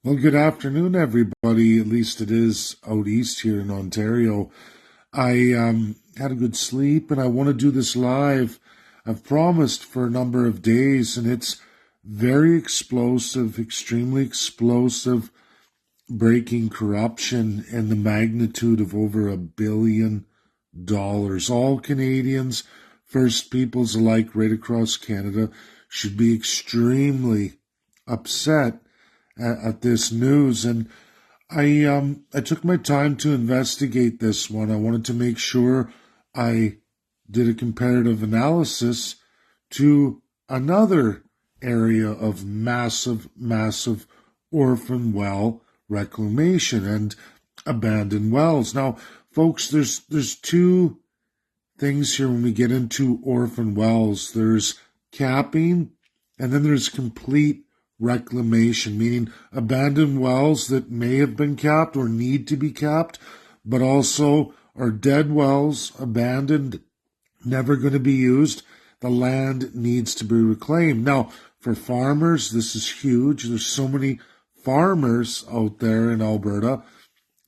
Well, good afternoon, everybody. At least it is out east here in Ontario. I had a good sleep and I want to do this live. I've promised for a number of days, and it's very explosive, extremely explosive, breaking corruption and the magnitude of over $1 billion. All Canadians, First Peoples alike, right across Canada, should be extremely upset at this news. And I took my time to investigate this one. I wanted to make sure I did a comparative analysis to another area of massive orphan well reclamation and abandoned wells. Now, folks, there's two things here when we get into orphan wells. There's capping, and then there's complete reclamation, meaning abandoned wells that may have been capped or need to be capped, but also are dead wells, abandoned, never going to be used. The land needs to be reclaimed. Now, for farmers, this is huge. There's so many farmers out there in Alberta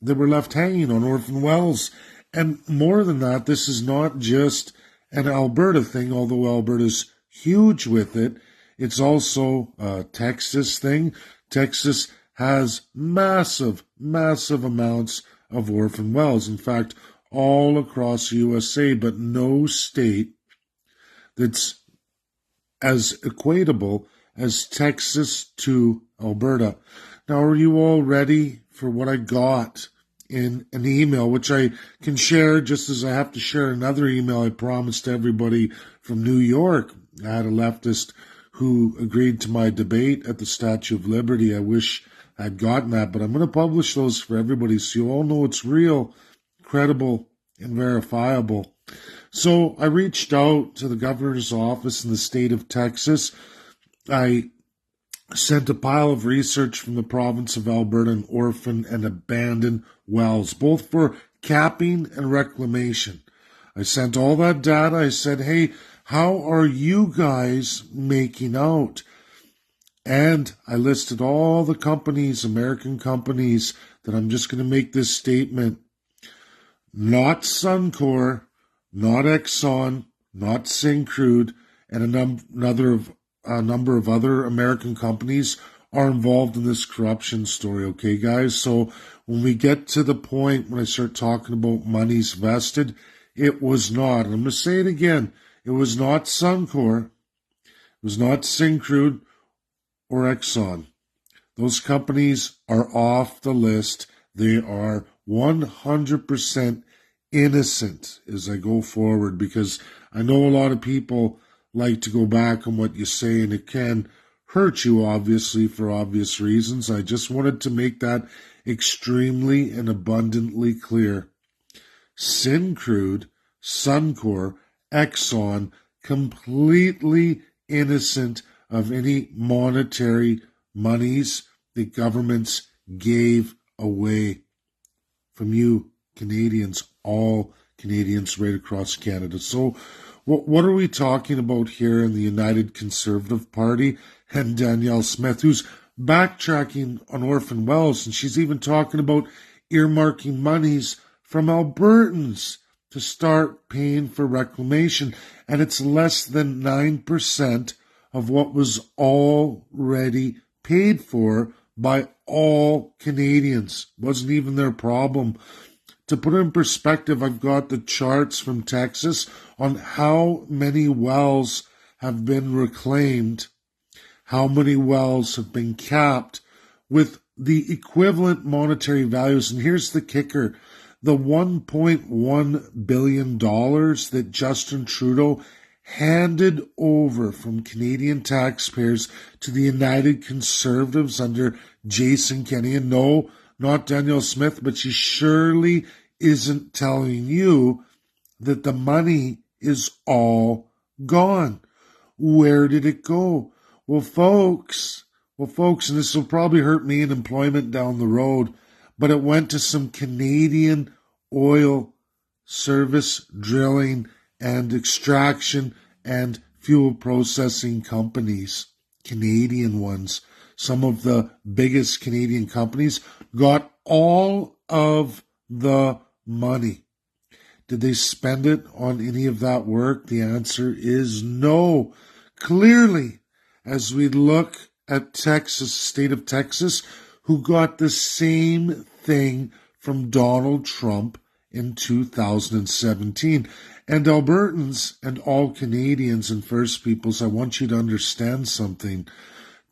that were left hanging on orphan wells. And more than that, this is not just an Alberta thing, although Alberta's huge with it. It's also a Texas thing. Texas has massive amounts of orphan wells. In fact, all across USA, but no state that's as equatable as Texas to Alberta. Now, are you all ready for what I got in an email, which I can share just as I have to share another email I promised everybody from New York? I had a leftist who agreed to my debate at the Statue of Liberty. I wish I'd gotten that, but I'm going to publish those for everybody so you all know it's real, credible, and verifiable. So I reached out to the governor's office in the state of Texas. I sent a pile of research from the province of Alberta on orphan and abandoned wells, both for capping and reclamation. I sent all that data. I said, hey, how are you guys making out? And I listed all the companies, American companies, that I'm just going to make this statement. Not Suncor, not Exxon, not Syncrude, and a number of other American companies are involved in this corruption story, okay, guys? So when we get to the point when I start talking about monies vested, it was not. And I'm going to say it again. It was not Suncor, it was not Syncrude or Exxon. Those companies are off the list. They are 100% innocent as I go forward, because I know a lot of people like to go back on what you say, and it can hurt you, obviously, for obvious reasons. I just wanted to make that extremely and abundantly clear. Syncrude, Suncor, Exxon, completely innocent of any monetary monies that governments gave away from you Canadians, all Canadians right across Canada. So what are we talking about here in the United Conservative Party and Danielle Smith, who's backtracking on orphan wells, and she's even talking about earmarking monies from Albertans to start paying for reclamation, and it's less than 9% of what was already paid for by all Canadians. Wasn't even their problem. To put it in perspective, I've got the charts from Texas on how many wells have been reclaimed, how many wells have been capped with the equivalent monetary values. And here's the kicker. The $1.1 billion that Justin Trudeau handed over from Canadian taxpayers to the United Conservatives under Jason Kenney. And no, not Danielle Smith, but she surely isn't telling you that the money is all gone. Where did it go? Well, folks, and this will probably hurt me in employment down the road, but it went to some Canadian oil service, drilling, and extraction and fuel processing companies, Canadian ones. some of the biggest Canadian companies, got all of the money. Did they spend it on any of that work? The answer is no. Clearly, as we look at Texas, state of Texas, who got the same thing from Donald Trump in 2017. And Albertans and all Canadians and First Peoples, I want you to understand something.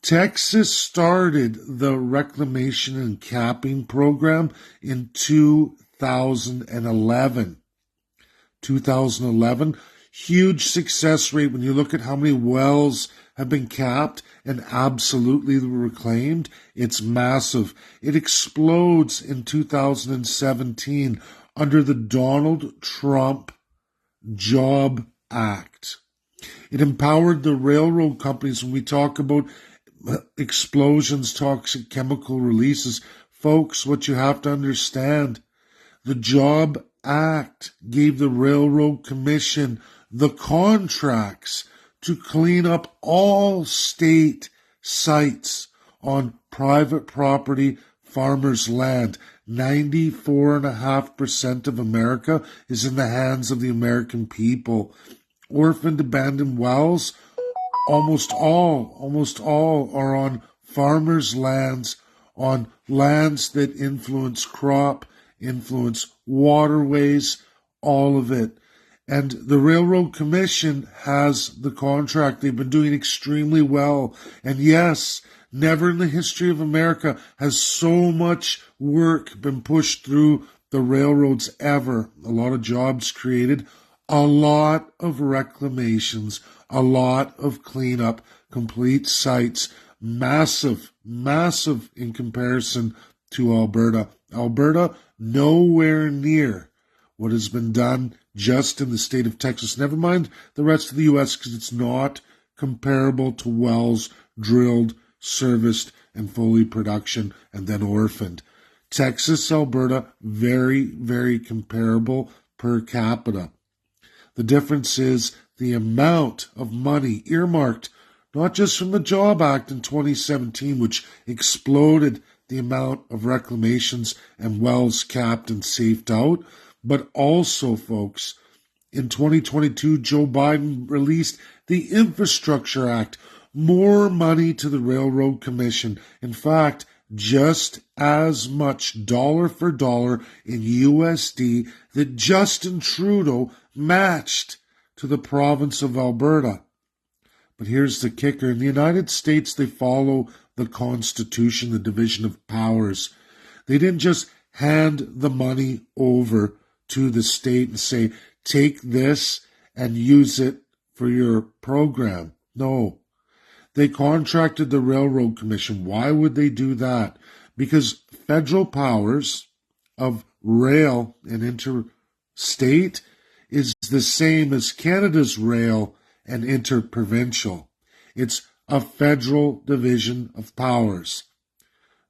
Texas started the reclamation and capping program in 2011. 2011, huge success rate when you look at how many wells have been capped and absolutely reclaimed. It's massive. It explodes in 2017 under the Donald Trump Job Act. It empowered the railroad companies. When we talk about explosions, toxic chemical releases, folks, what you have to understand, the Job Act gave the Railroad Commission the contracts to clean up all state sites on private property, farmers' land. 94.5% of America is in the hands of the American people. Orphaned, abandoned wells, almost all are on farmers' lands, on lands that influence crop, influence waterways, all of it. And the Railroad Commission has the contract. They've been doing extremely well. And yes, never in the history of America has so much work been pushed through the railroads ever. A lot of jobs created, a lot of reclamations, a lot of cleanup, complete sites, massive in comparison to Alberta. Alberta, nowhere near what has been done just in the state of Texas. Never mind the rest of the U.S. because it's not comparable to wells drilled, serviced, and fully production and then orphaned. Texas, Alberta, very comparable per capita. The difference is the amount of money earmarked, not just from the Job Act in 2017, which exploded the amount of reclamations and wells capped and safed out, but also, folks, in 2022, Joe Biden released the Infrastructure Act, more money to the Railroad Commission. In fact, just as much dollar for dollar in USD that Justin Trudeau matched to the province of Alberta. But here's the kicker. In the United States, they follow the Constitution, the division of powers. They didn't just hand the money over to the state and say, take this and use it for your program. No. They contracted the Railroad Commission. Why would they do that? Because federal powers of rail and interstate is the same as Canada's rail and interprovincial. It's a federal division of powers.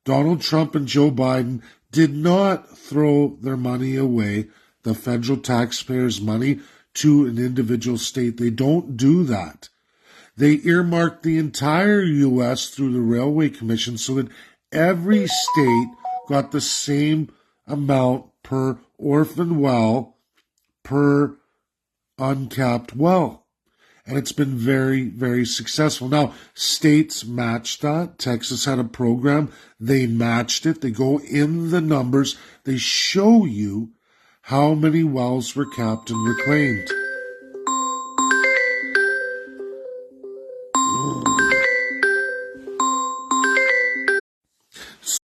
Donald Trump and Joe Biden did not throw their money away, the federal taxpayers' money, to an individual state. They don't do that. They earmarked the entire U.S. through the Railway Commission so that every state got the same amount per orphan well, per uncapped well. And it's been very successful. Now, states matched that. Texas had a program. They matched it. They go in the numbers. They show you how many wells were capped and reclaimed.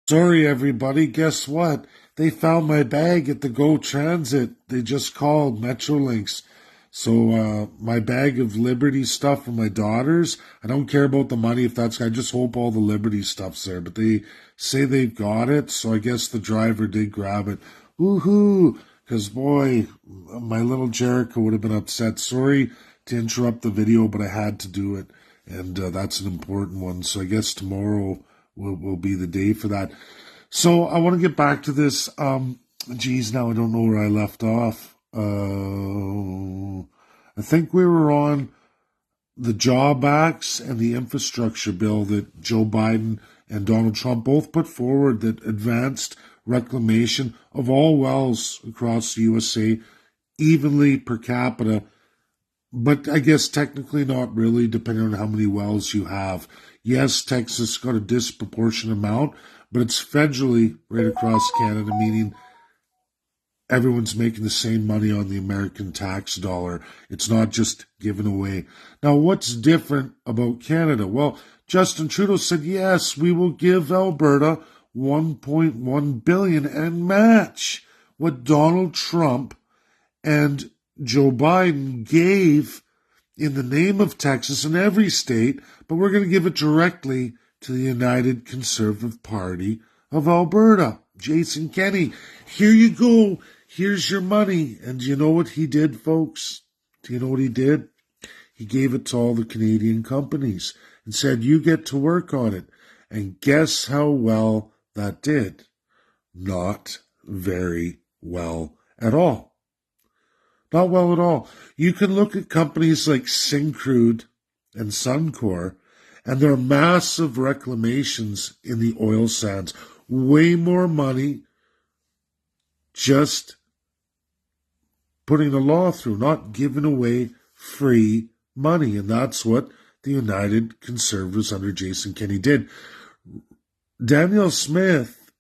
Sorry, everybody. Guess what? They found my bag at the GO Transit. They just called Metrolinx. So my bag of Liberty stuff for my daughters, I don't care about the money if that's, I just hope all the Liberty stuff's there. But they say they've got it, so I guess the driver did grab it. Woohoo! Because boy, my little Jericho would have been upset. Sorry to interrupt the video, but I had to do it. And that's an important one. So I guess tomorrow will be the day for that. So I want to get back to this. Geez, now I don't know where I left off. I think we were on the Job Acts and the infrastructure bill that Joe Biden and Donald Trump both put forward that advanced reclamation of all wells across the USA evenly per capita, but I guess technically not really, depending on how many wells you have. Yes, Texas got a disproportionate amount, but it's federally right across Canada, meaning everyone's making the same money on the American tax dollar. It's not just given away. Now, what's different about Canada? Well, Justin Trudeau said, yes, we will give Alberta $1.1 billion and match what Donald Trump and Joe Biden gave in the name of Texas and every state, but we're going to give it directly to the United Conservative Party of Alberta. Jason Kenney, here you go. Here's your money. And do you know what he did, folks? Do you know what he did? He gave it to all the Canadian companies and said, you get to work on it. And guess how well that did? Not very well at all. Not well at all. You can look at companies like Syncrude and Suncor, and there are massive reclamations in the oil sands. Way more money just putting the law through, not giving away free money. And that's what the United Conservatives under Jason Kenney did. Danielle Smith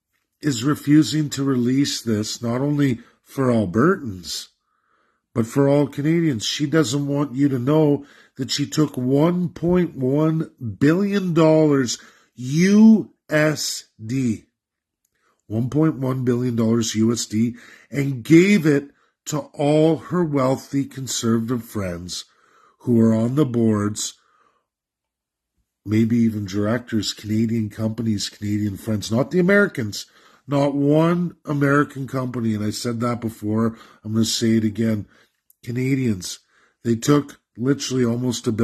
is refusing to release this, not only for Albertans, but for all Canadians. She doesn't want you to know that she took $1.1 billion USD, $1.1 billion USD, and gave it to all her wealthy conservative friends who are on the boards, maybe even directors, Canadian companies, Canadian friends, not the Americans, not one American company, and I said that before, I'm going to say it again, Canadians. They took literally almost $1.5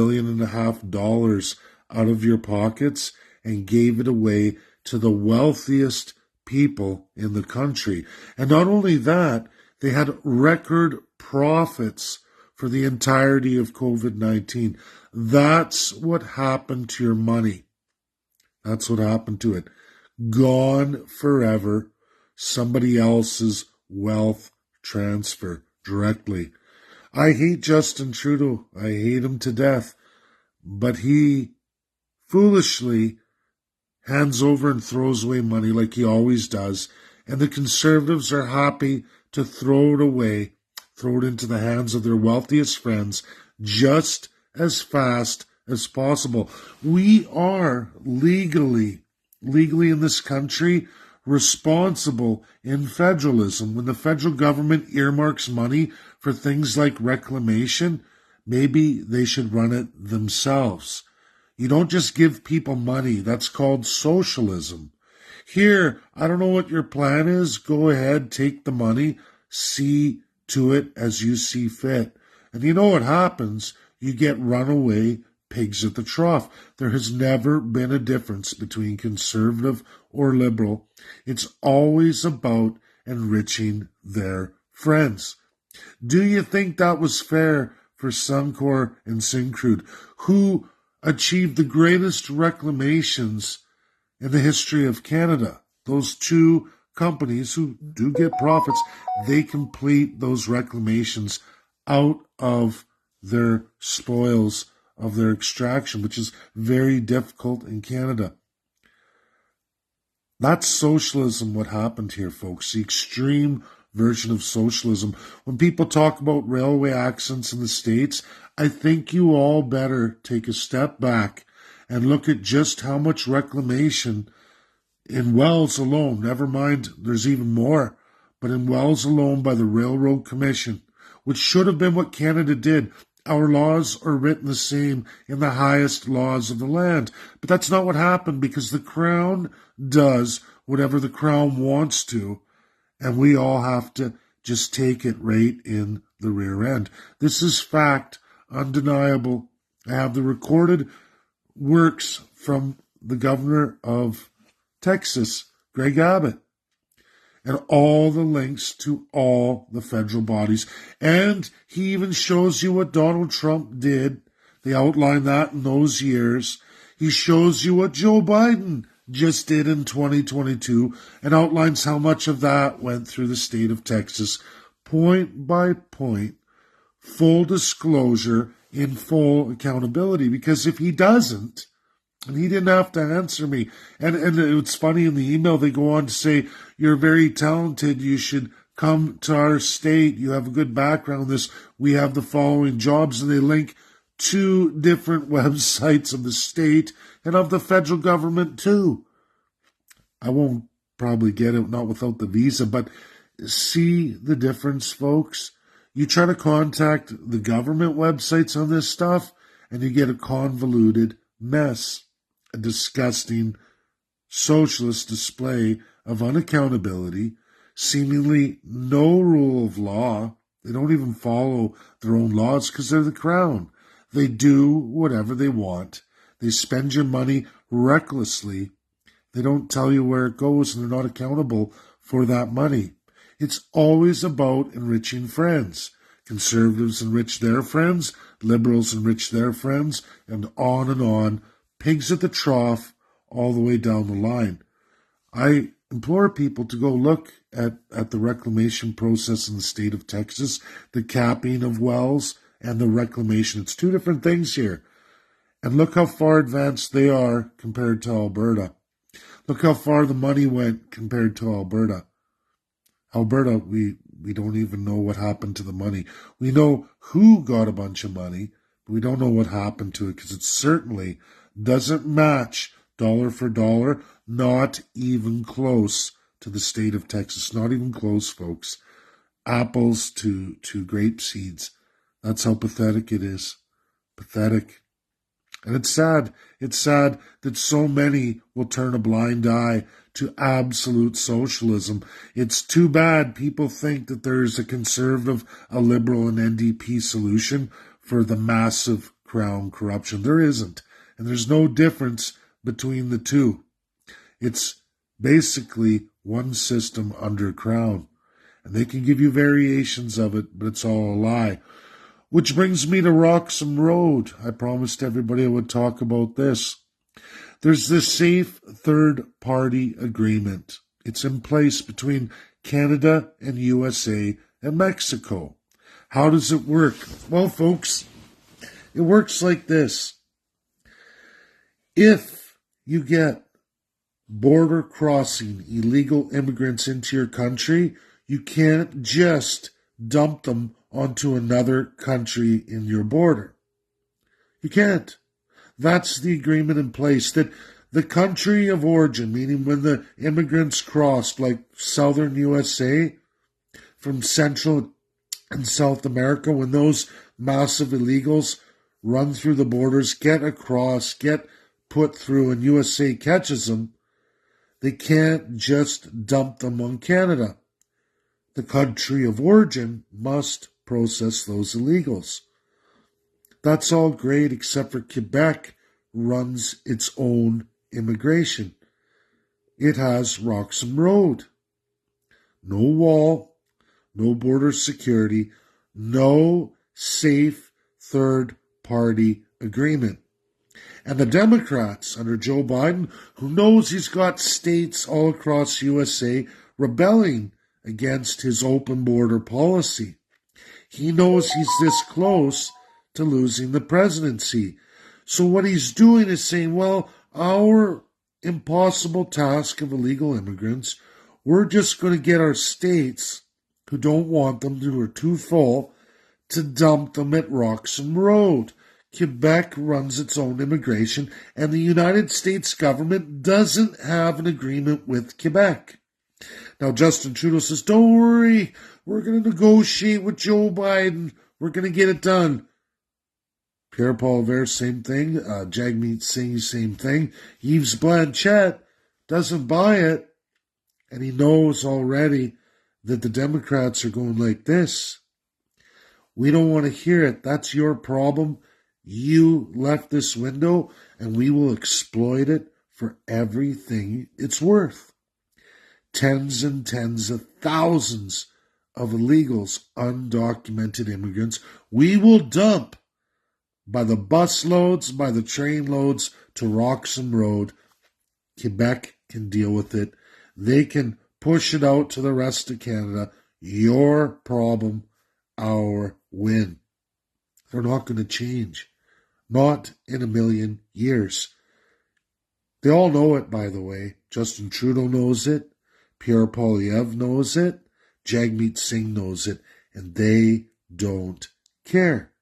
billion out of your pockets and gave it away to the wealthiest people in the country. And not only that, they had record profits for the entirety of COVID-19. That's what happened to your money. That's what happened to it. Gone forever. Somebody else's wealth transfer directly. I hate Justin Trudeau. I hate him to death. But he foolishly hands over and throws away money like he always does. And the Conservatives are happy to throw it away, throw it into the hands of their wealthiest friends just as fast as possible. We are legally in this country responsible in federalism. When the federal government earmarks money for things like reclamation, maybe they should run it themselves. You don't just give people money. That's called socialism. Here, I don't know what your plan is. Go ahead, take the money, see to it as you see fit. And you know what happens? You get runaway pigs at the trough. There has never been a difference between conservative or liberal. It's always about enriching their friends. Do you think that was fair for Suncor and Syncrude, who achieved the greatest reclamations in the history of Canada? Those two companies who do get profits, they complete those reclamations out of their spoils of their extraction, which is very difficult in Canada. That's socialism, what happened here, folks. The extreme version of socialism. When people talk about railway accidents in the States, I think you all better take a step back and look at just how much reclamation in wells alone, never mind, there's even more, but in wells alone by the Railroad Commission, which should have been what Canada did. Our laws are written the same in the highest laws of the land. But that's not what happened, because the Crown does whatever the Crown wants to, and we all have to just take it right in the rear end. This is fact, undeniable. I have the recorded works from the governor of Texas, Greg Abbott, and all the links to all the federal bodies. And he even shows you what Donald Trump did. They outline that in those years. He shows you what Joe Biden just did in 2022 and outlines how much of that went through the state of Texas, point by point, full disclosure, in full accountability. Because if he doesn't, and he didn't have to answer me, and it's funny, in the email they go on to say, you're very talented, you should come to our state, you have a good background in this, we have the following jobs, and they link 2 different websites of the state and of the federal government too. I won't probably get it, not without the visa, but see the difference, folks. You try to contact the government websites on this stuff, and you get a convoluted mess, a disgusting socialist display of unaccountability, seemingly no rule of law. They don't even follow their own laws because they're the crown. They do whatever they want. They spend your money recklessly. They don't tell you where it goes, and they're not accountable for that money. It's always about enriching friends. Conservatives enrich their friends, liberals enrich their friends, and on, pigs at the trough, all the way down the line. I implore people to go look at the reclamation process in the state of Texas, the capping of wells and the reclamation. It's 2 different things here. And look how far advanced they are compared to Alberta. Look how far the money went compared to Alberta. Alberta, we don't even know what happened to the money. We know who got a bunch of money, but we don't know what happened to it, because it certainly doesn't match dollar for dollar, not even close to the state of Texas. Not even close, folks. Apples to grape seeds. That's how pathetic it is. Pathetic. And it's sad. It's sad that so many will turn a blind eye to absolute socialism. It's too bad people think that there's a conservative, a liberal, and NDP solution for the massive crown corruption. There isn't. And there's no difference between the two. It's basically one system under crown. And they can give you variations of it, but it's all a lie. Which brings me to Roxham Road. I promised everybody I would talk about this. There's this safe third-party agreement. It's in place between Canada and USA and Mexico. How does it work? Well, folks, it works like this. If you get border crossing illegal immigrants into your country, you can't just dump them onto another country in your border. You can't. That's the agreement in place, that the country of origin, meaning when the immigrants crossed, like southern USA, from Central and South America, when those massive illegals run through the borders, get across, get put through, and USA catches them, they can't just dump them on Canada. The country of origin must process those illegals. That's all great, except for Quebec runs its own immigration. It has Roxham Road. No wall, no border security, no safe third-party agreement. And the Democrats under Joe Biden, who knows he's got states all across USA rebelling against his open border policy. He knows he's this close to losing the presidency. So what he's doing is saying, well, our impossible task of illegal immigrants, we're just going to get our states who don't want them, who are too full, to dump them at Roxham Road. Quebec runs its own immigration, and the United States government doesn't have an agreement with Quebec. Now, Justin Trudeau says, don't worry, we're going to negotiate with Joe Biden. We're going to get it done. Pierre Poilievre, same thing. Jagmeet Singh, same thing. Yves Blanchette doesn't buy it, and he knows already that the Democrats are going like this. We don't want to hear it. That's your problem. You left this window, and we will exploit it for everything it's worth. Tens and tens of thousands of illegals, undocumented immigrants, we will dump by the bus loads, by the train loads to Roxham Road, Quebec can deal with it. They can push it out to the rest of Canada. Your problem, our win. They're not going to change. Not in a million years. They all know it, by the way. Justin Trudeau knows it. Pierre Poilievre knows it. Jagmeet Singh knows it. And they don't care.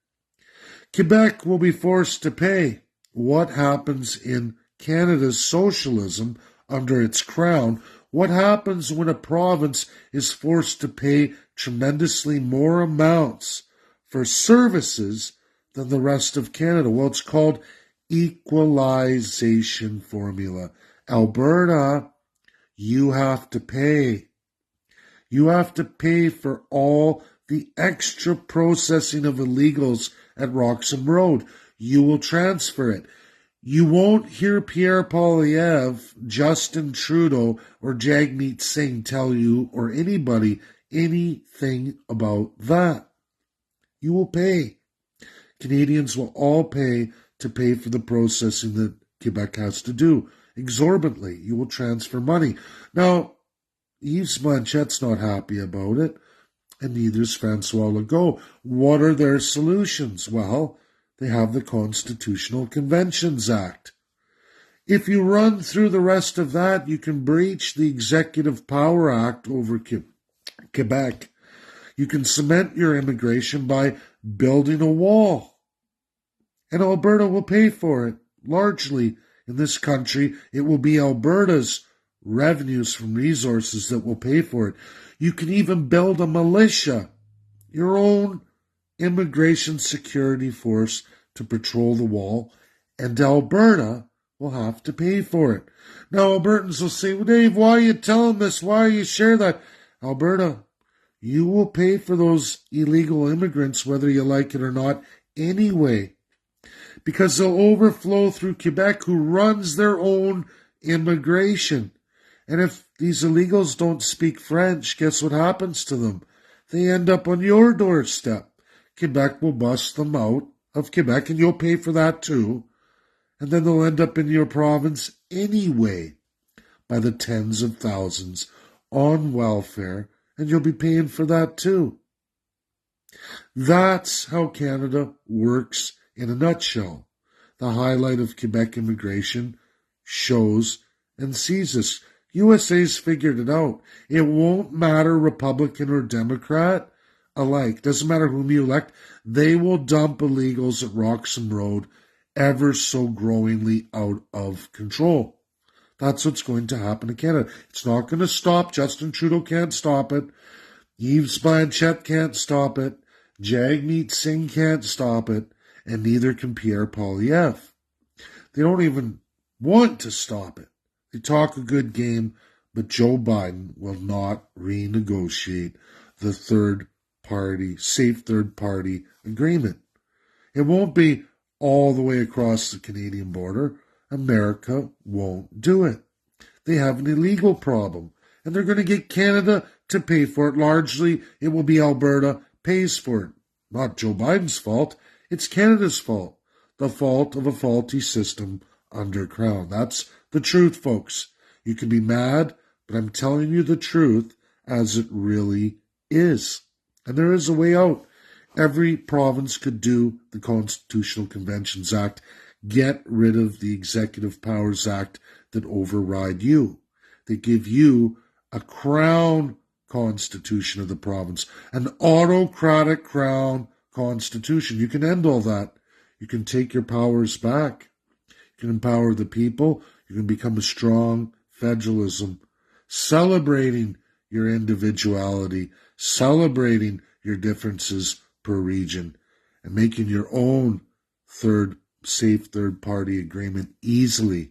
Quebec will be forced to pay. What happens in Canada's socialism under its crown? What happens when a province is forced to pay tremendously more amounts for services than the rest of Canada? Well, it's called equalization formula. Alberta, you have to pay. You have to pay for all the extra processing of illegals at Roxham Road. You will transfer it. You won't hear Pierre Poilievre, Justin Trudeau, or Jagmeet Singh tell you, or anybody, anything about that. You will pay. Canadians will all pay to pay for the processing that Quebec has to do. Exorbitantly, you will transfer money. Now, Yves Blanchette's not happy about it, and neither is Francois Legault. What are their solutions? Well, they have the Constitutional Conventions Act. If you run through the rest of that, you can breach the Executive Power Act over Quebec. You can cement your immigration by building a wall. And Alberta will pay for it. Largely, in this country, it will be Alberta's revenues from resources that will pay for it. You can even build a militia, your own immigration security force to patrol the wall, and Alberta will have to pay for it. Now, Albertans will say, well, Dave, why are you telling this? Why are you sharing that? Alberta, you will pay for those illegal immigrants, whether you like it or not, anyway, because they'll overflow through Quebec, who runs their own immigration. And if these illegals don't speak French, guess what happens to them? They end up on your doorstep. Quebec will bust them out of Quebec, and you'll pay for that too. And then they'll end up in your province anyway by the tens of thousands on welfare, and you'll be paying for that too. That's how Canada works in a nutshell. The highlight of Quebec immigration shows and sees this. USA's figured it out. It won't matter Republican or Democrat alike. Doesn't matter whom you elect. They will dump illegals at Roxham Road ever so growingly out of control. That's what's going to happen to Canada. It's not going to stop. Justin Trudeau can't stop it. Yves Blanchet can't stop it. Jagmeet Singh can't stop it. And neither can Pierre Poilievre. They don't even want to stop it. They talk a good game, but Joe Biden will not renegotiate the safe third party agreement. It won't be all the way across the Canadian border. America won't do it. They have an illegal problem, and they're going to get Canada to pay for it. Largely, it will be Alberta pays for it. Not Joe Biden's fault. It's Canada's fault. The fault of a faulty system under Crown. That's the truth, folks. You can be mad, but I'm telling you the truth as it really is. And there is a way out. Every province could do the Constitutional Conventions Act, get rid of the Executive Powers Act that override you. They give you a crown constitution of the province, an autocratic crown constitution. You can end all that. You can take your powers back. You can empower the people. You can become a strong federalism, celebrating your individuality, celebrating your differences per region, and making your own safe third-party agreement easily.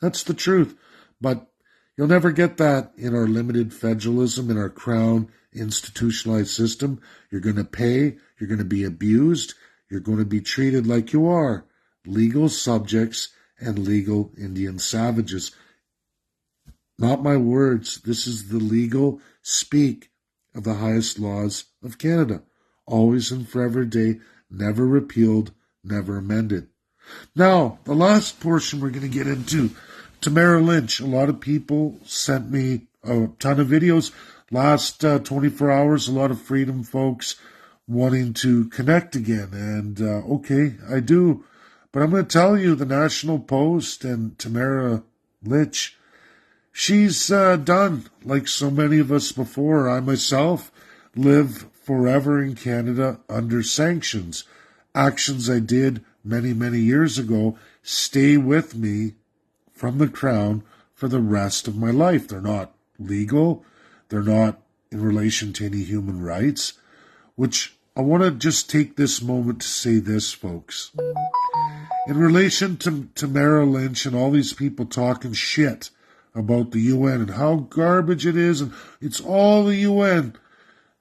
That's the truth. But you'll never get that in our limited federalism, in our crown institutionalized system. You're going to pay. You're going to be abused. You're going to be treated like you are, legal subjects and legal Indian savages. Not my words. This is the legal speak of the highest laws of Canada. Always and forever day, never repealed, never amended. Now, the last portion we're going to get into Tamara Lynch, a lot of people sent me a ton of videos. Last 24 hours, a lot of freedom folks wanting to connect again. And okay, I do. But I'm going to tell you, the National Post and Tamara Lynch, she's done like so many of us before. I myself live forever in Canada under sanctions. Actions I did many, many years ago stay with me from the Crown for the rest of my life. They're not legal. They're not in relation to any human rights, which I want to just take this moment to say this, folks. In relation to Tamara Lynch and all these people talking shit about the UN and how garbage it is, and it's all the UN,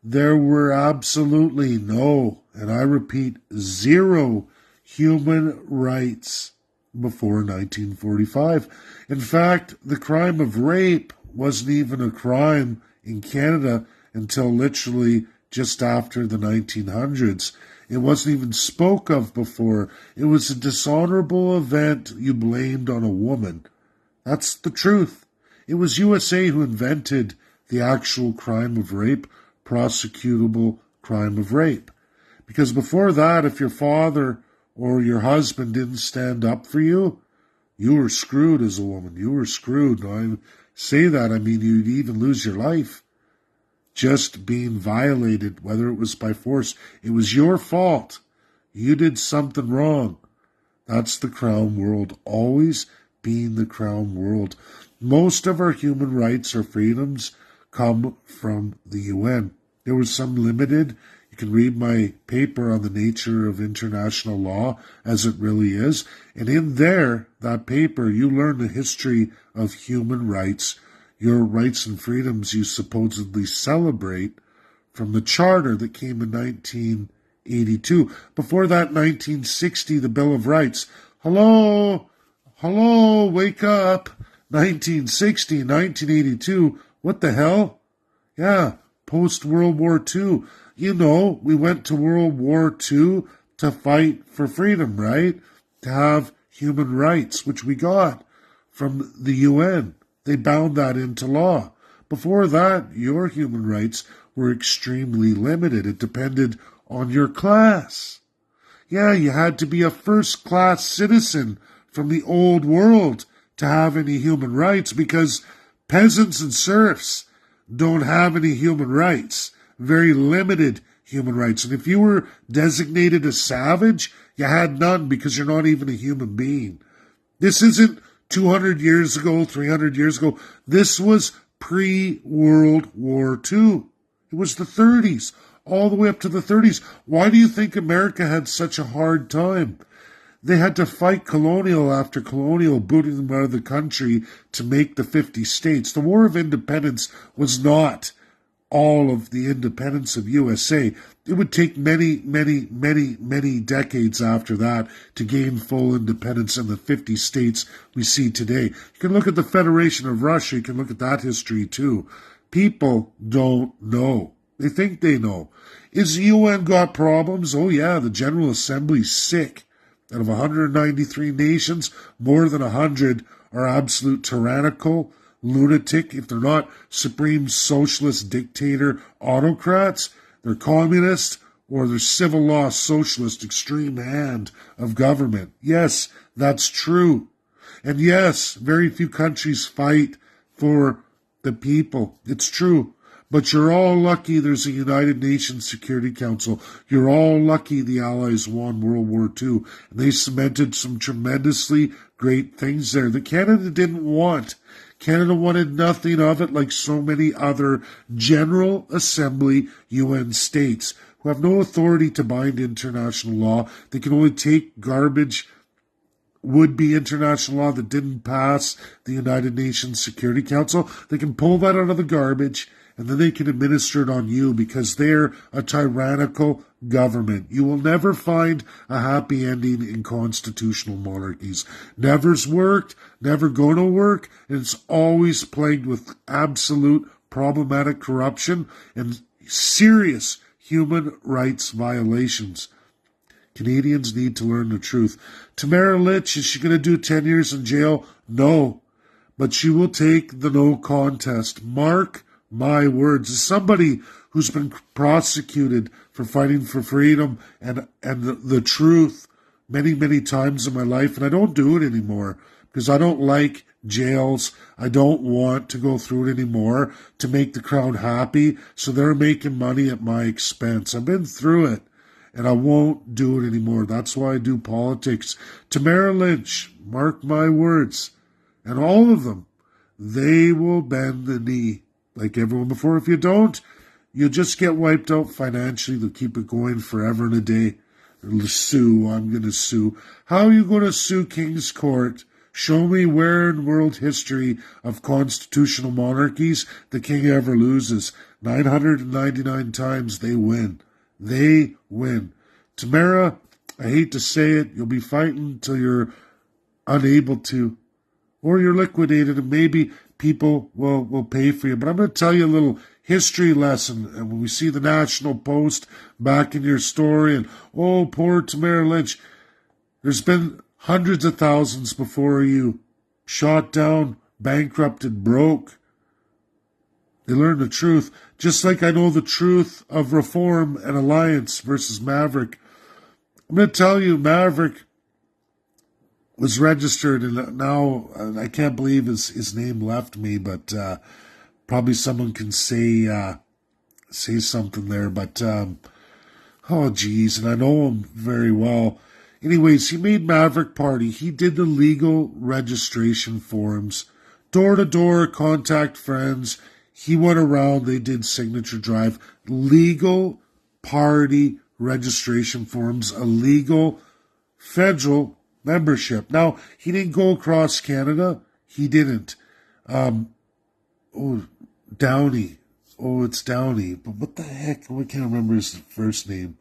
there were absolutely no, and I repeat, zero human rights before 1945. In fact, the crime of rape wasn't even a crime in Canada until literally just after the 1900s. It wasn't even spoke of before. It was a dishonorable event you blamed on a woman. That's the truth. It was USA who invented the actual crime of rape, prosecutable crime of rape. Because before that, if your father or your husband didn't stand up for you, you were screwed as a woman. You were screwed. Now, I say that, I mean, you'd even lose your life. Just being violated, whether it was by force. It was your fault. You did something wrong. That's the Crown world, always being the Crown world. Most of our human rights or freedoms come from the UN. There was some limited. You can read my paper on the nature of international law as it really is. And in there, that paper, you learn the history of human rights, your rights and freedoms you supposedly celebrate from the charter that came in 1982. Before that, 1960, the Bill of Rights. Hello, wake up. 1960, 1982, what the hell? Yeah, post-World War II. You know, we went to World War II to fight for freedom, right? To have human rights, which we got from the UN. They bound that into law. Before that, your human rights were extremely limited. It depended on your class. Yeah, you had to be a first-class citizen from the old world to have any human rights, because peasants and serfs don't have any human rights. Very limited human rights. And if you were designated a savage, you had none, because you're not even a human being. This isn't 200 years ago, 300 years ago. This was pre-World War II. It was the 30s, all the way up to the 30s. Why do you think America had such a hard time? They had to fight colonial after colonial, booting them out of the country to make the 50 states. The War of Independence was not all of the independence of USA. It would take many, many, many, many decades after that to gain full independence in the 50 states we see today. You can look at the Federation of Russia. You can look at that history too. People don't know. They think they know. Is the UN got problems? Oh yeah, the General Assembly's sick. Out of 193 nations, more than 100 are absolute tyrannical, lunatic. If they're not supreme socialist dictator autocrats, they're communist, or they're civil law socialist extreme hand of government. Yes, that's true. And yes, very few countries fight for the people. It's true. But you're all lucky there's a United Nations Security Council. You're all lucky the Allies won World War II. And they cemented some tremendously great things there that Canada didn't want. Canada wanted nothing of it, like so many other General Assembly UN states who have no authority to bind international law. They can only take garbage would-be international law that didn't pass the United Nations Security Council. They can pull that out of the garbage, and then they can administer it on you, because they're a tyrannical government. You will never find a happy ending in constitutional monarchies. Never's worked, never gonna work, and it's always plagued with absolute problematic corruption and serious human rights violations. Canadians need to learn the truth. Tamara Lynch, is she going to do 10 years in jail? No. but she will take the no contest. Mark my words. As somebody who's been prosecuted for fighting for freedom and the truth many, many times in my life, and I don't do it anymore because I don't like jails. I don't want to go through it anymore to make the crowd happy, so they're making money at my expense. I've been through it, and I won't do it anymore. That's why I do politics. Tamara Lynch, mark my words, and all of them, they will bend the knee like everyone before. If you don't, you'll just get wiped out financially. They'll keep it going forever and a day. They'll sue. I'm going to sue. How are you going to sue King's Court? Show me where in world history of constitutional monarchies the king ever loses. 999 times they win. They win. Tamara, I hate to say it, you'll be fighting until you're unable to, or you're liquidated, and maybe people will pay for you. But I'm going to tell you a little history lesson. And when we see the National Post back in your story, and oh, poor Tamara Lynch, there's been hundreds of thousands before you, shot down, bankrupted, broke. They learn the truth. Just like I know the truth of Reform and Alliance versus Maverick. I'm going to tell you, Maverick was registered, and now I can't believe his name left me, but probably someone can say something there. But, oh, geez, and I know him very well. Anyways, he made Maverick Party. He did the legal registration forms, door-to-door, contact friends. He went around, they did signature drive, legal party registration forms, a legal federal membership. Now, he didn't go across Canada. He didn't. Downey. Oh, it's Downey. But what the heck? I can't remember his first name.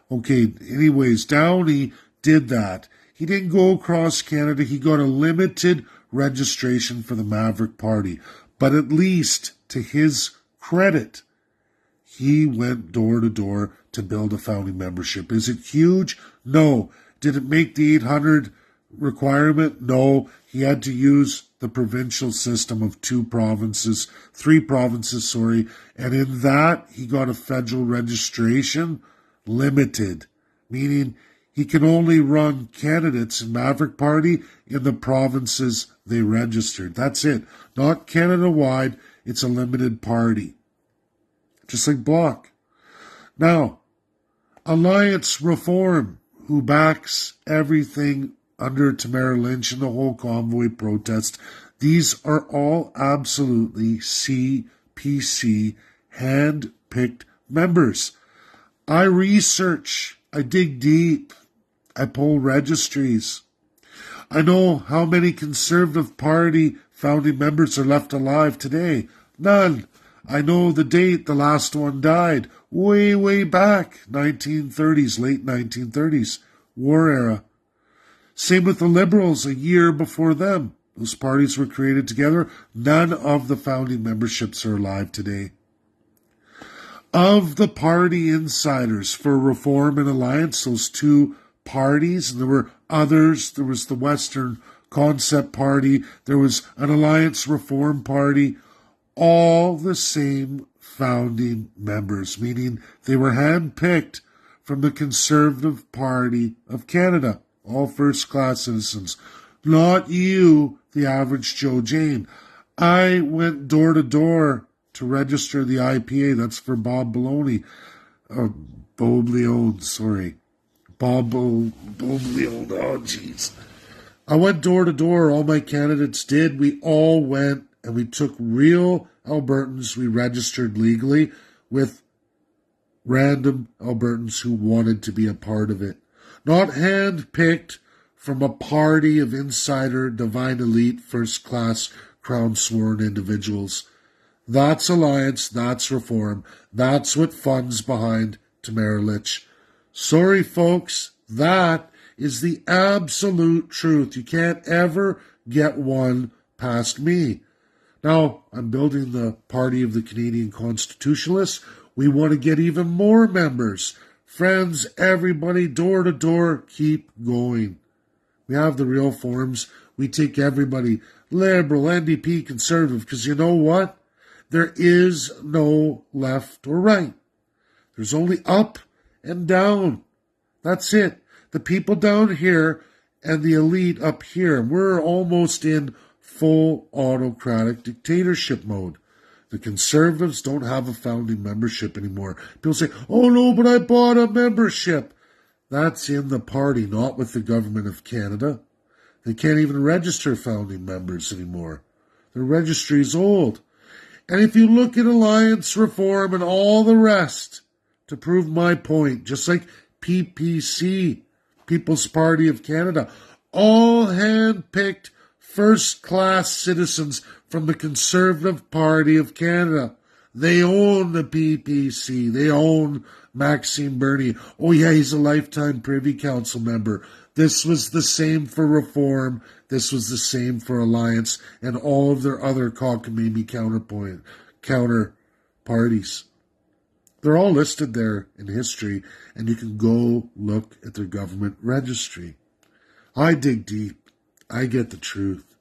Okay, anyways, Downey did that. He didn't go across Canada. He got a limited registration for the Maverick Party. But at least, to his credit, he went door to door to build a founding membership. Is it huge? No. Did it make the 800 requirement? No. He had to use the provincial system of three provinces, and in that, he got a federal registration limited, meaning he can only run candidates in Maverick Party in the provinces they registered. That's it. Not Canada-wide. It's a limited party. Just like Bloc. Now, Alliance Reform, who backs everything under Tamara Lynch and the whole convoy protest, these are all absolutely CPC hand-picked members. I research. I dig deep. I pull registries. I know how many Conservative Party founding members are left alive today. None. I know the date the last one died. Way, way back. 1930s, late 1930s. War era. Same with the Liberals a year before them. Those parties were created together. None of the founding memberships are alive today. Of the party insiders for Reform and Alliance, those two parties, and there were others. There was the Western Concept Party. There was an Alliance Reform Party. All the same founding members, meaning they were handpicked from the Conservative Party of Canada. All first-class citizens. Not you, the average Joe Jane. I went door-to-door to register the IPA. That's for Bob Leone. Bob Leone, sorry. Bob Leone. Oh, jeez. I went door-to-door. All my candidates did. We all went, and we took real Albertans. We registered legally with random Albertans who wanted to be a part of it. Not hand-picked from a party of insider, divine elite, first-class, crown-sworn individuals. That's Alliance, that's Reform, that's what funds behind Tamara Lynch. Sorry, folks, that is the absolute truth. You can't ever get one past me. Now, I'm building the Party of the Canadian Constitutionalists. We want to get even more members. Friends, everybody, door to door, keep going. We have the real forms. We take everybody, liberal, NDP, conservative, because you know what? There is no left or right. There's only up and down. That's it. The people down here and the elite up here. We're almost in full autocratic dictatorship mode. The conservatives don't have a founding membership anymore. People say, oh no, but I bought a membership. That's in the party, not with the government of Canada. They can't even register founding members anymore. Their registry's old. And if you look at Alliance Reform and all the rest, to prove my point, just like PPC, People's Party of Canada, all hand-picked first-class citizens from the Conservative Party of Canada. They own the PPC. They own Maxime Bernier. Oh yeah, he's a lifetime Privy Council member. This was the same for Reform. This was the same for Alliance and all of their other cockamamie counter parties. They're all listed there in history, and you can go look at their government registry. I dig deep. I get the truth.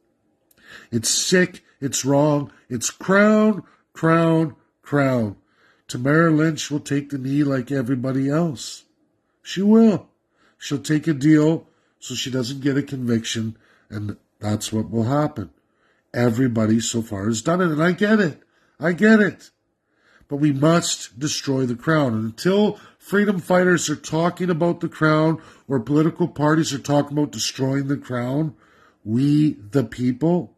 It's sick. It's wrong. It's crown, crown, crown. Tamara Lynch will take the knee like everybody else. She will. She'll take a deal so she doesn't get a conviction, and that's what will happen. Everybody so far has done it, and I get it. I get it. But we must destroy the crown. And until freedom fighters are talking about the crown or political parties are talking about destroying the crown, we, the people,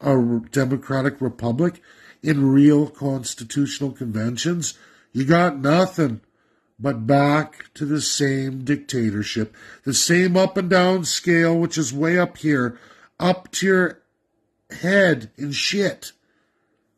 a democratic republic, in real constitutional conventions, you got nothing but back to the same dictatorship, the same up and down scale, which is way up here, up to your head in shit.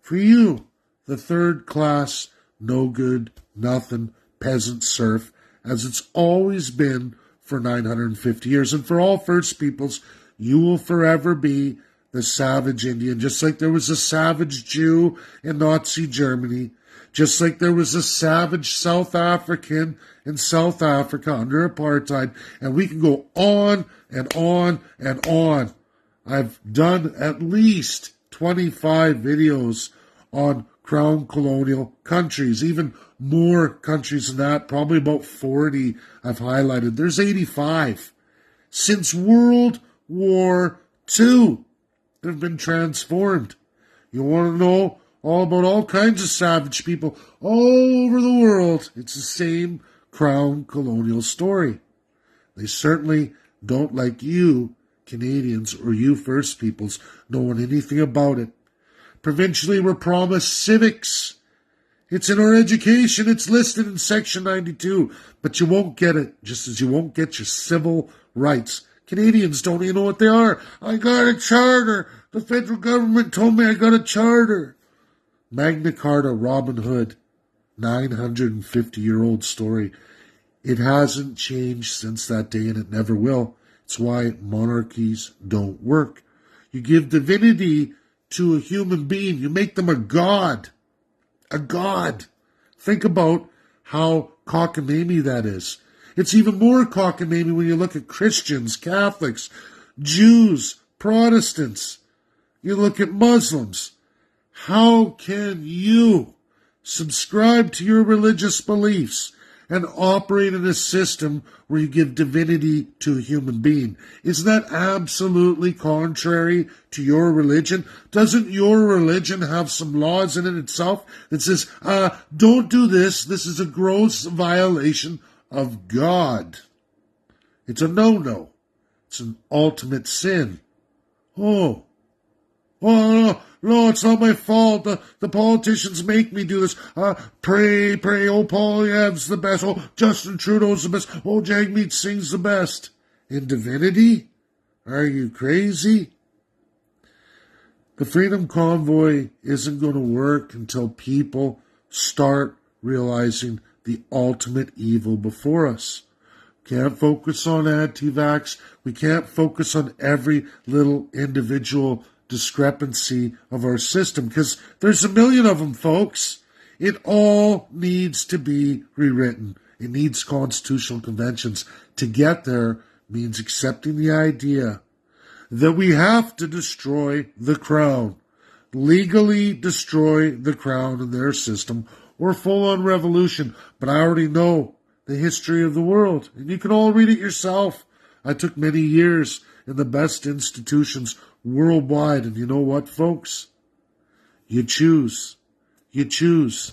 For you, the third class, no good, nothing, peasant serf, as it's always been for 950 years. And for all First Peoples, you will forever be the savage Indian, just like there was a savage Jew in Nazi Germany, just like there was a savage South African in South Africa under apartheid, and we can go on and on and on. I've done at least 25 videos on crown colonial countries, even more countries than that, probably about 40 I've highlighted. There's 85 since World War II that have been transformed. You want to know all about all kinds of savage people all over the world? It's the same crown colonial story. They certainly don't like you, Canadians, or you First Peoples, knowing anything about it. Provincially, we're promised civics. It's in our education. It's listed in Section 92. But you won't get it, just as you won't get your civil rights. Canadians don't even know what they are. I got a charter. The federal government told me I got a charter. Magna Carta, Robin Hood, 950-year-old story. It hasn't changed since that day, and it never will. It's why monarchies don't work. You give divinity to a human being. You make them a god. A god. Think about how cockamamie that is. It's even more cockamamie when you look at Christians, Catholics, Jews, Protestants. You look at Muslims. How can you subscribe to your religious beliefs and operate in a system where you give divinity to a human being? Isn't that absolutely contrary to your religion? Doesn't your religion have some laws in it itself that says, don't do this, this is a gross violation of God? It's a no-no. It's an ultimate sin. Oh, no, it's not my fault. The politicians make me do this. Pray, oh, Poilievre's the best. Oh, Justin Trudeau's the best. Oh, Jagmeet Singh's the best. In divinity? Are you crazy? The Freedom Convoy isn't going to work until people start realizing the ultimate evil before us. Can't focus on anti-vax. We can't focus on every little individual discrepancy of our system, because there's a million of them, folks. It all needs to be rewritten. It needs constitutional conventions. To get there means accepting the idea that we have to destroy the crown, legally destroy the crown and their system, or full-on revolution. But I already know the history of the world, and you can all read it yourself. I took many years in the best institutions worldwide, and you know what, folks? You choose. You choose.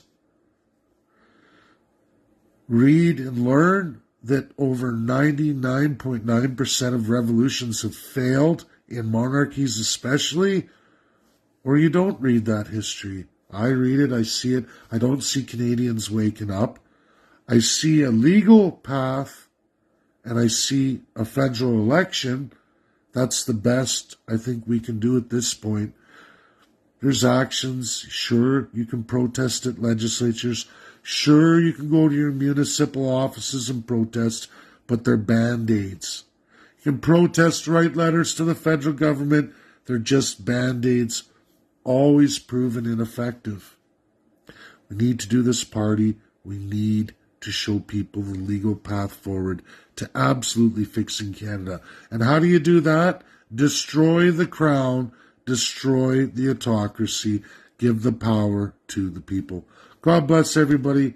Read and learn that over 99.9% of revolutions have failed, in monarchies especially, or you don't read that history. I read it, I see it. I don't see Canadians waking up. I see a legal path, and I see a federal election. That's the best I think we can do at this point. There's actions. Sure, you can protest at legislatures. Sure, you can go to your municipal offices and protest, but they're Band-Aids. You can protest, write letters to the federal government. They're just Band-Aids, always proven ineffective. We need to do this party. We need to show people the legal path forward to absolutely fixing Canada. And how do you do that? Destroy the crown, destroy the autocracy, give the power to the people. God bless everybody.